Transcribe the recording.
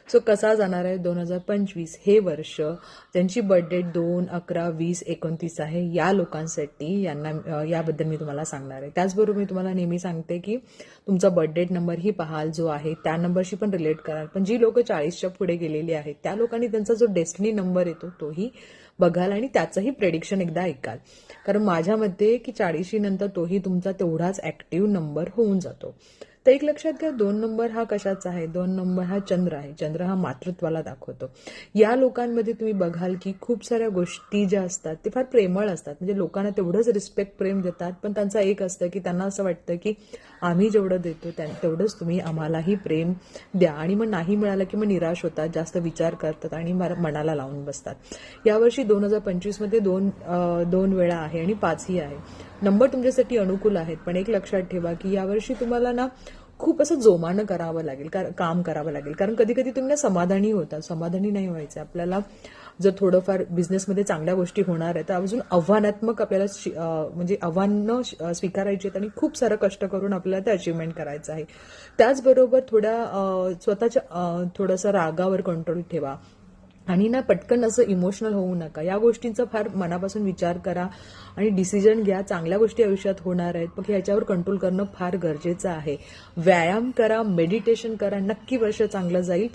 So कसा जाणार आहे 2025 हे वर्ष? त्यांची बर्थ डेट 2, 11, 20, 29 आहे. या लोकांसाठी याबद्दल मी तुम्हाला सांगणार आहे. त्याचबरोबर मी तुम्हाला नेहमी सांगते की तुमचा बर्थ डेट नंबरही पाहाल जो आहे त्या नंबरशी पण रिलेट कराल. पण जी लोक 40च्या पुढे गेलेली आहेत त्या लोकांनी त्यांचा जो डेस्टिनी नंबर येतो तोही बघाल आणि त्याचंही प्रेडिक्शन एकदा ऐकाल. कारण माझ्या मते की 40 नंतर तोही तुमचा तेवढाच ऍक्टिव्ह नंबर होऊन जातो. तर एक लक्षात घ्या, 2 नंबर हा कशाचा आहे? 2 नंबर हा चंद्र आहे. चंद्र हा मातृत्वाला दाखवतो. या लोकांमध्ये तुम्ही बघाल की खूप साऱ्या गोष्टी ज्या असतात ते फार प्रेमळ असतात. म्हणजे लोकांना तेवढंच रिस्पेक्ट प्रेम देतात, पण त्यांचं एक असतं की त्यांना असं वाटतं की आम्ही जेवढं देतो तेवढंच तुम्ही आम्हालाही प्रेम द्या. आणि मग नाही मिळालं की मग निराश होतात, जास्त विचार करतात आणि मनाला लावून बसतात. यावर्षी 2025 मध्ये दोन वेळा आहे आणि 5ही आहे. नंबर तुमच्यासाठी अनुकूल आहेत, पण एक लक्षात ठेवा की यावर्षी तुम्हाला ना खूप असं जोमानं करावं लागेल, काम करावं लागेल. कारण कधी कधी तुम्ही ना समाधानी होता. समाधानी नाही व्हायचं आपल्याला. जर थोडंफार बिझनेसमध्ये चांगल्या गोष्टी होणार आहेत तर अजून आव्हानात्मक आपल्याला म्हणजे आव्हानं स्वीकारायची आहेत आणि खूप सारं कष्ट करून आपल्याला ते अचिव्हमेंट करायचं आहे. त्याचबरोबर स्वतःच्या थोडंसं रागावर कंट्रोल ठेवा आणि ना पटकन असं इमोशनल होऊ नका. या गोष्टींचा फार मनापासून विचार करा आणि डिसिजन घ्या. चांगल्या गोष्टी आयुष्यात होणार आहेत, मग ह्याच्यावर कंट्रोल करणं फार गरजेचं आहे. व्यायाम करा, मेडिटेशन करा, नक्की वर्ष चांगलं जाईल. पण